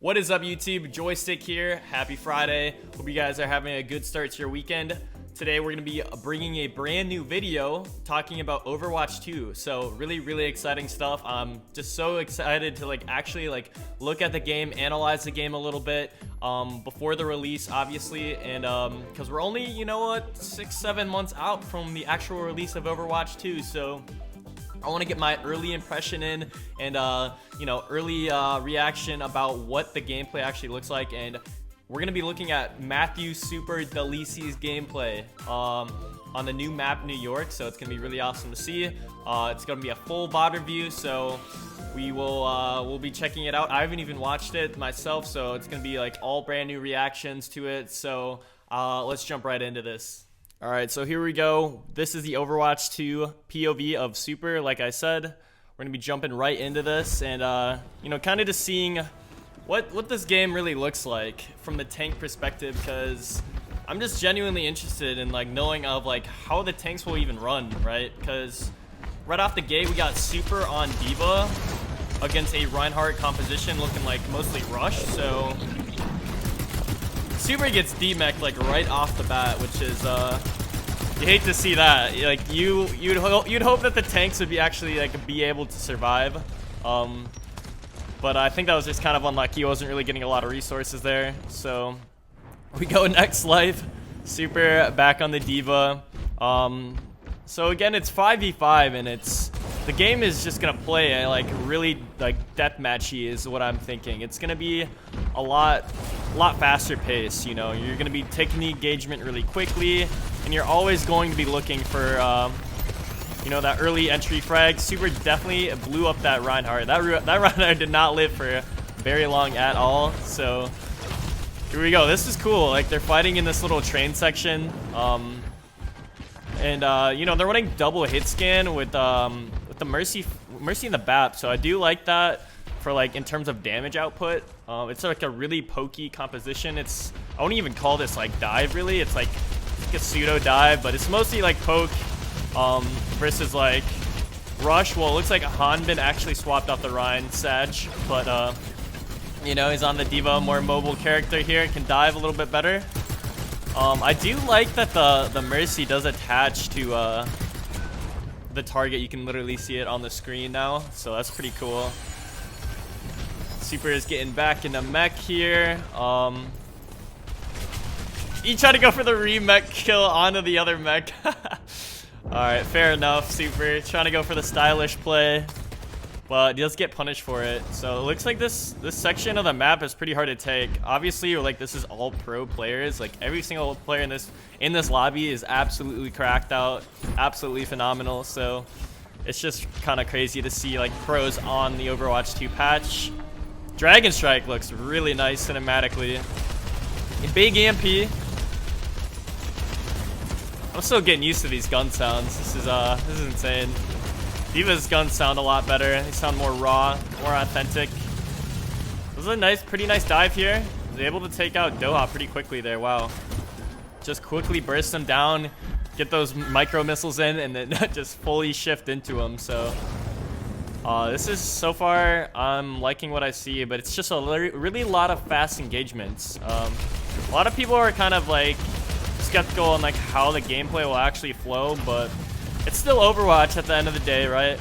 What is up, YouTube? Joystick here. Happy Friday. Hope you guys are having a good start to your weekend. Today we're going to be bringing a brand new video talking about Overwatch 2. So really exciting stuff. I'm just so excited to actually look at the game, analyze the game a little bit before the release, obviously, and because we're only 6-7 months out from the actual release of Overwatch 2. So I want to get my early impression in and early reaction about what the gameplay actually looks like. And we're gonna be looking at Matthew Super Delisi's gameplay on the new map New York, so it's gonna be really awesome to see. It's gonna be a full VOD review, so we'll be checking it out. I haven't even watched it myself, so it's gonna be all brand new reactions to it. So let's jump right into this. All right, so here we go. This is the Overwatch 2 POV of Super. Like I said, we're gonna be jumping right into this and kind of just seeing what this game really looks like from the tank perspective, because I'm just genuinely interested in knowing of how the tanks will even run, right? Because right off the gate we got Super on Diva against a Reinhardt composition looking mostly Rush, so Super gets D-mech'd right off the bat, which is you hate to see that. You'd hope that the tanks would be actually be able to survive. But I think that was just kind of unlucky. He wasn't really getting a lot of resources there. So we go next life. Super back on the Diva. So again, it's 5v5 and the game is just gonna play really deathmatchy is what I'm thinking. It's gonna be a lot faster pace. You're gonna be taking the engagement really quickly, and you're always going to be looking for that early entry frag. Super definitely blew up that Reinhardt. That Reinhardt did not live for very long at all. So here we go. This is cool. They're fighting in this little train section, and they're running double hit scan with the Mercy and the BAP. So I do like that for in terms of damage output. It's a really pokey composition. I wouldn't even call this dive really. It's like a pseudo dive, but it's mostly poke versus rush. Well, it looks like Hanbin actually swapped out the Ryan Sag, but he's on the Diva, more mobile character here, can dive a little bit better. I do like that the Mercy does attach to the target. You can literally see it on the screen now, so that's pretty cool. Super is getting back into mech here. He tried to go for the re-mech kill onto the other mech. Alright, fair enough. Super trying to go for the stylish play, but he does get punished for it. So it looks like this section of the map is pretty hard to take. Obviously, this is all pro players. Every single player in this lobby is absolutely cracked out, absolutely phenomenal. So it's just kind of crazy to see pros on the Overwatch 2 patch. Dragon Strike looks really nice cinematically. A big EMP. I'm still getting used to these gun sounds. This is insane. Diva's guns sound a lot better. They sound more raw, more authentic. This is a pretty nice dive here. Was able to take out Doha pretty quickly there. Wow. Just quickly burst them down, get those micro missiles in, and then just fully shift into them. So this is, so far, I'm liking what I see, but it's just a really lot of fast engagements. A lot of people are kind of skeptical on how the gameplay will actually flow, but it's still Overwatch at the end of the day, right?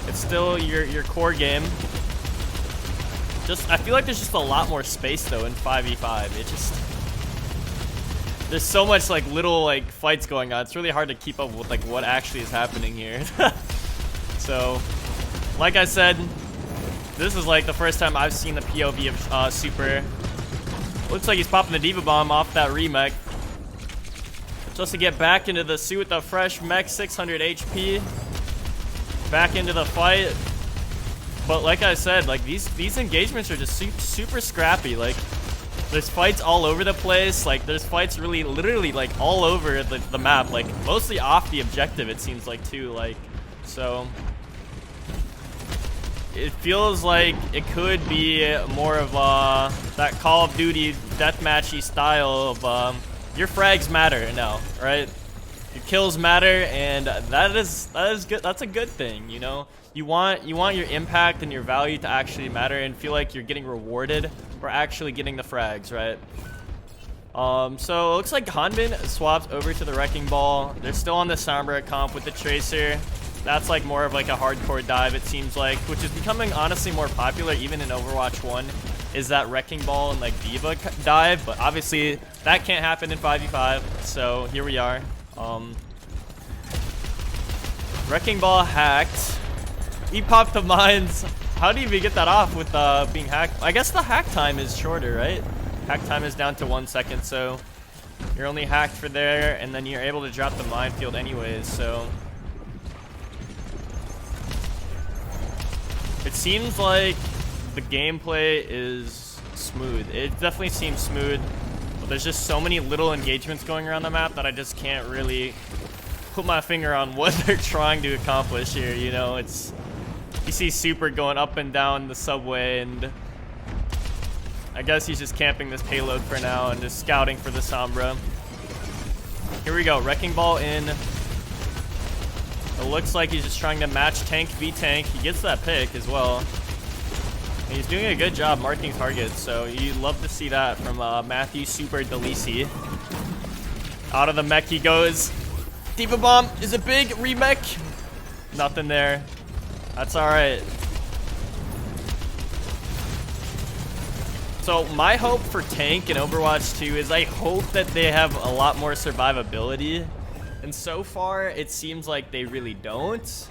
It's still your core game. I feel like there's just a lot more space though in 5v5. There's so much little fights going on. It's really hard to keep up with what actually is happening here. So, like I said, this is the first time I've seen the POV of Super. Looks like he's popping the Diva Bomb off that remech just to get back into the suit with the fresh mech, 600 HP. Back into the fight. But like I said, these engagements are just super scrappy. There's fights all over the place. There's fights literally all over the map. Mostly off the objective, it seems too. So it feels like it could be more of that Call of Duty deathmatchy style of your frags matter now, right? Your kills matter, and that is good. That's a good thing, you know. You want your impact and your value to actually matter and feel like you're getting rewarded for actually getting the frags, right? So it looks like Hanbin swaps over to the Wrecking Ball. They're still on the Sombra comp with the Tracer. That's like more of like a hardcore dive, it seems like, which is becoming honestly more popular even in Overwatch 1, is that Wrecking Ball and like Diva dive, but obviously that can't happen in 5v5, so here we are. Wrecking Ball hacked. He popped the mines. How do you even get that off with being hacked? I guess the hack time is shorter, right? Hack time is down to 1 second, so you're only hacked for there, and then you're able to drop the minefield anyways, so. It seems like the gameplay is smooth. It definitely seems smooth, but there's just so many little engagements going around the map that I just can't really put my finger on what they're trying to accomplish here, you know? It's, you see Super going up and down the subway, and I guess he's just camping this payload for now and just scouting for the Sombra. Here we go, Wrecking Ball in. It looks like he's just trying to match tank v tank. He gets that pick as well. And he's doing a good job marking targets, so you love to see that from Matthew Super Delisi. Out of the mech he goes. Diva Bomb is a big remech. Nothing there. That's alright. So my hope for tank in Overwatch 2 is I hope that they have a lot more survivability. And so far, it seems like they really don't.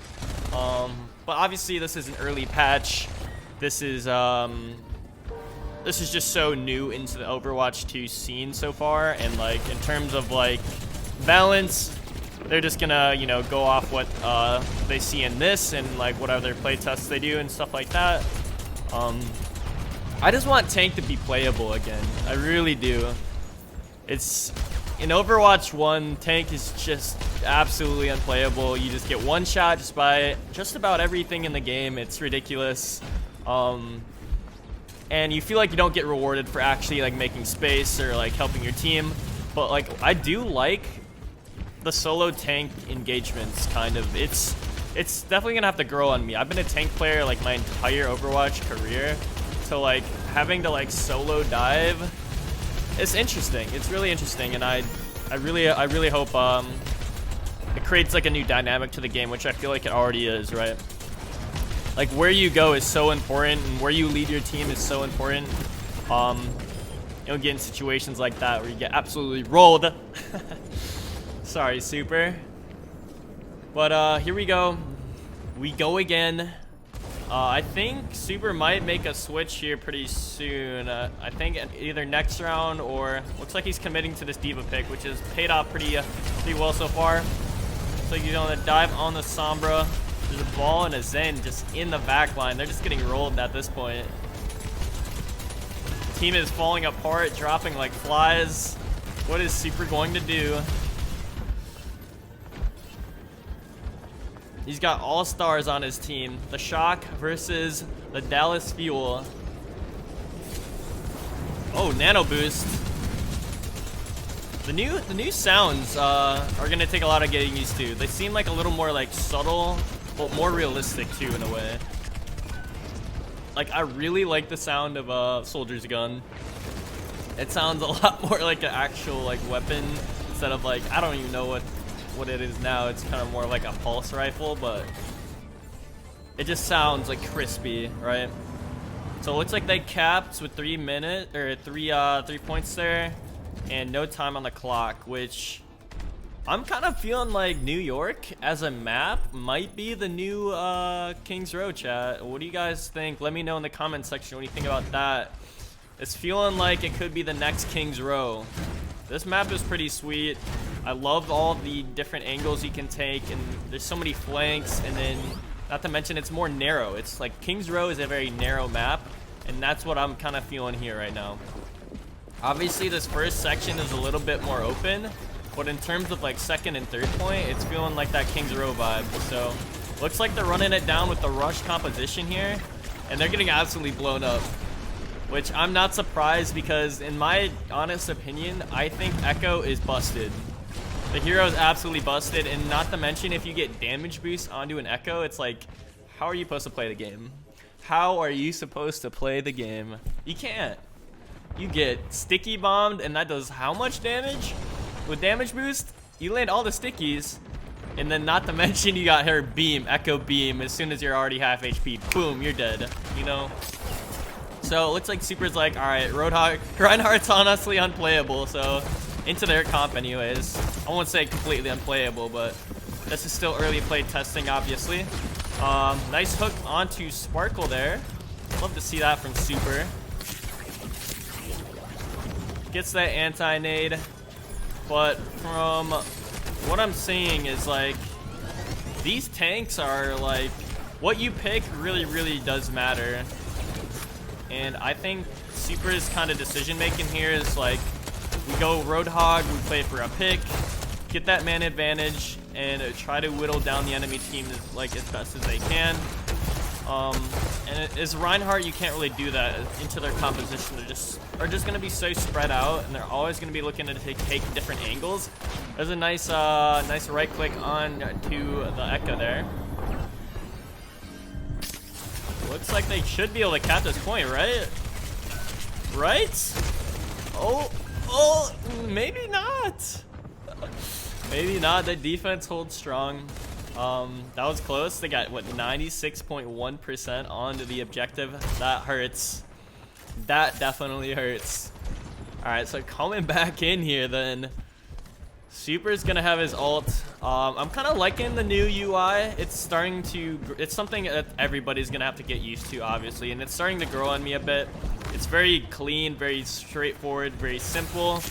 But obviously, this is an early patch. This is just so new into the Overwatch 2 scene so far. And like in terms of like balance, they're just gonna, you know, go off what they see in this and like what other playtests they do and stuff like that. I just want tank to be playable again. I really do. It's in Overwatch 1, tank is just absolutely unplayable. You just get one shot just by just about everything in the game. It's ridiculous. And you feel like you don't get rewarded for actually like making space or like helping your team. But like I do like the solo tank engagements kind of. It's definitely gonna have to grow on me. I've been a tank player like my entire Overwatch career. So like having to like solo dive, it's interesting. It's really interesting, and I really hope it creates like a new dynamic to the game, which I feel like it already is, right? Like where you go is so important, and where you lead your team is so important. You'll get in situations like that where you get absolutely rolled. Sorry, Super. But here we go. We go again. I think Super might make a switch here pretty soon. I think either next round or looks like he's committing to this Diva pick, which has paid off pretty well so far. So he's going to dive on the Sombra. There's a ball and a Zen just in the back line. They're just getting rolled at this point. The team is falling apart, dropping like flies. What is Super going to do? He's got all-stars on his team. The Shock versus the Dallas Fuel. Oh, Nano Boost. The new sounds are gonna take a lot of getting used to. They seem like a little more like subtle, but more realistic too in a way. Like I really like the sound of a soldier's gun. It sounds a lot more like an actual like weapon instead of like, I don't even know what it is now. It's kind of more like a pulse rifle, but it just sounds like crispy, right? So it looks like they capped with 3 minutes or three points there, and no time on the clock, which I'm kind of feeling like New York as a map might be the new Kings Row, chat. What do you guys think? Let me know in the comment section what you think about that. It's feeling like it could be the next Kings Row. This map is pretty sweet. I love all the different angles you can take, and there's so many flanks, and then not to mention it's more narrow. It's like Kings Row is a very narrow map, and that's what I'm kind of feeling here right now. Obviously this first section is a little bit more open, but in terms of like second and third point, it's feeling like that Kings Row vibe. So looks like they're running it down with the rush composition here, and they're getting absolutely blown up, which I'm not surprised because in my honest opinion, I think Echo is busted. The hero is absolutely busted, and not to mention if you get damage boost onto an Echo, it's like, how are you supposed to play the game? How are you supposed to play the game? You can't. You get sticky bombed, and that does how much damage? With damage boost, you land all the stickies, and then not to mention you got her beam, Echo beam, as soon as you're already half HP. Boom, you're dead, you know? So it looks like Super's like, alright, Reinhardt's honestly unplayable, so into their comp anyways. I won't say completely unplayable, but this is still early play testing, obviously. Nice hook onto Sparkle there. Love to see that from Super. Gets that anti-nade, but from what I'm seeing is like, these tanks are like, what you pick really does matter. And I think Super's kind of decision making here is like, we go Roadhog, we play for a pick, get that man advantage, and try to whittle down the enemy team like as best as they can. And as Reinhardt, you can't really do that into their composition. They are just going to be so spread out, and they're always going to be looking to take different angles. There's a nice right click on to the Echo there. Looks like they should be able to cap this point, right? Right? Oh, maybe not. Maybe not. The defense holds strong. That was close. They got, what, 96.1% onto the objective. That hurts. That definitely hurts. Alright, so coming back in here then. Super's gonna have his ult. I'm kind of liking the new UI. It's something that everybody's gonna have to get used to, obviously, and it's starting to grow on me a bit. It's very clean, very straightforward, very simple.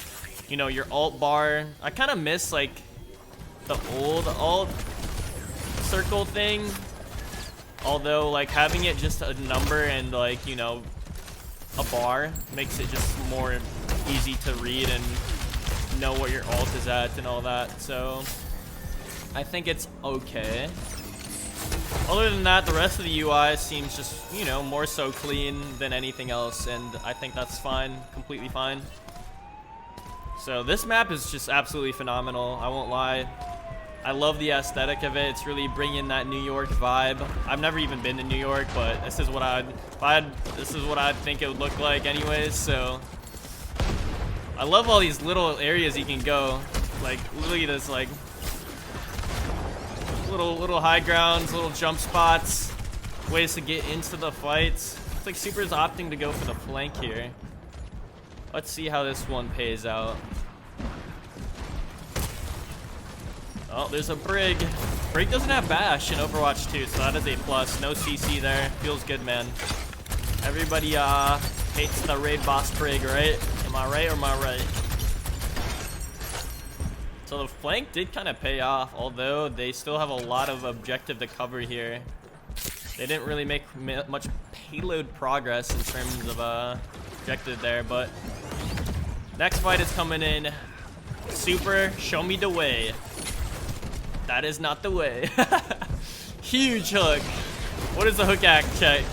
You know, your ult bar. I kind of miss like the old ult circle thing. Although like having it just a number and like, you know, a bar makes it just more easy to read and know what your ult is at and all that. So I think it's okay. Other than that, the rest of the UI seems just, you know, more so clean than anything else, and I think that's fine, completely fine. So this map is just absolutely phenomenal, I won't lie. I love the aesthetic of it. It's really bringing that New York vibe. I've never even been to New York, but this is what I'd think it would look like anyways. So I love all these little areas you can go. Like literally this like little high grounds, little jump spots, ways to get into the fights. It's like Super's opting to go for the flank here. Let's see how this one pays out. Oh, there's a Brig. Brig doesn't have Bash in Overwatch 2, so that is a plus. No CC there. Feels good, man. Everybody hates the raid boss Brig, right? Am I right or am I right? So the flank did kind of pay off, although they still have a lot of objective to cover here. They didn't really make much payload progress in terms of objective there, but next fight is coming in. Super, show me the way. That is not the way. Huge hook. What is the hook act check?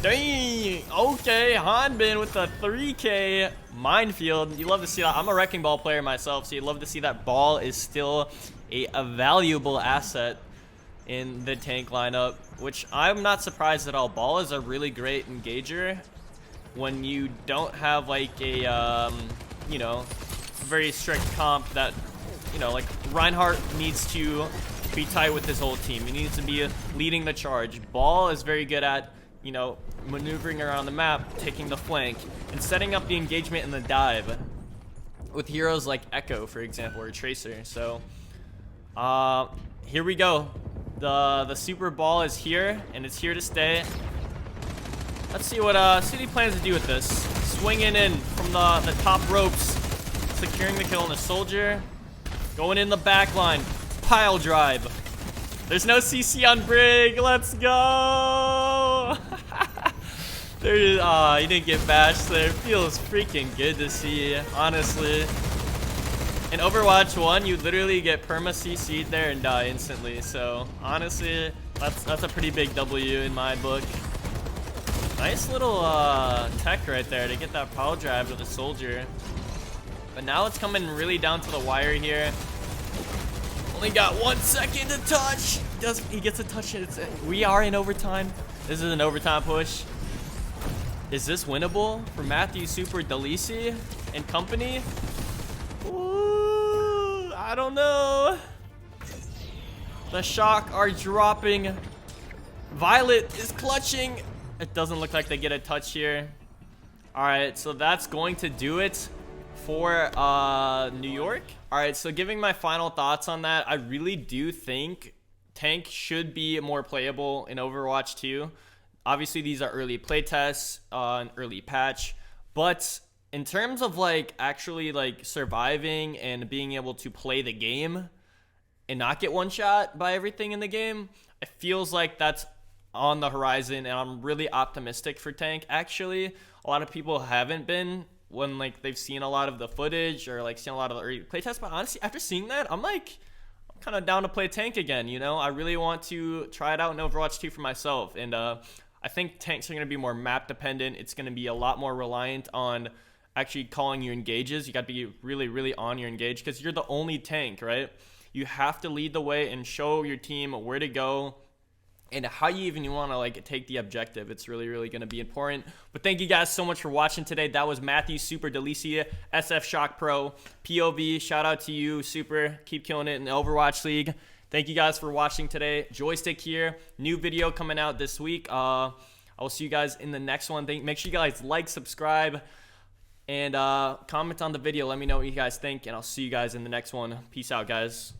Dang. Okay, Hanbin with the 3K minefield. You love to see that. I'm a wrecking ball player myself, so you love to see that ball is still a valuable asset in the tank lineup, which I'm not surprised at all. Ball is a really great engager when you don't have like a, you know, very strict comp that, you know, like Reinhardt needs to be tight with his whole team. He needs to be leading the charge. Ball is very good at, you know, maneuvering around the map, taking the flank, and setting up the engagement in the dive with heroes like Echo, for example, or Tracer. So, here we go. The Super Ball is here, and it's here to stay. Let's see what he plans to do with this. Swinging in from the top ropes, securing the kill on the soldier. Going in the back line, pile drive. There's no CC on Brig. Let's go. He didn't get bashed there. Feels freaking good to see, honestly. In Overwatch 1, you literally get perma CC'd there and die instantly. So honestly, that's a pretty big W in my book. Nice little tech right there to get that pile drive to the soldier. But now it's coming really down to the wire here. Only got 1 second to touch. He gets a touch. We are in overtime. This is an overtime push. Is this winnable for Matthew Super Delisi and company? Ooh, I don't know. The Shock are dropping. Violet is clutching. It doesn't look like they get a touch here. All right, so that's going to do it for New York. All right, so giving my final thoughts on that, I really do think Tank should be more playable in Overwatch 2. Obviously, these are early playtests, an early patch, but in terms of like actually like surviving and being able to play the game and not get one shot by everything in the game, it feels like that's on the horizon, and I'm really optimistic for Tank. Actually, a lot of people haven't been when like they've seen a lot of the footage or like seen a lot of the early playtests, but honestly, after seeing that, I'm kind of down to play Tank again. You know, I really want to try it out in Overwatch 2 for myself, and I think tanks are going to be more map dependent. It's going to be a lot more reliant on actually calling you engages. You got to be really, really on your engage because you're the only tank, right? You have to lead the way and show your team where to go and how you even want to like take the objective. It's really, really going to be important. But thank you guys so much for watching today. That was Matthew Super Delicia, SF Shock Pro, POV. Shout out to you, Super. Keep killing it in the Overwatch League. Thank you guys for watching today. Joystick here. New video coming out this week. I will see you guys in the next one. Make sure you guys like, subscribe, and comment on the video. Let me know what you guys think, and I'll see you guys in the next one. Peace out, guys.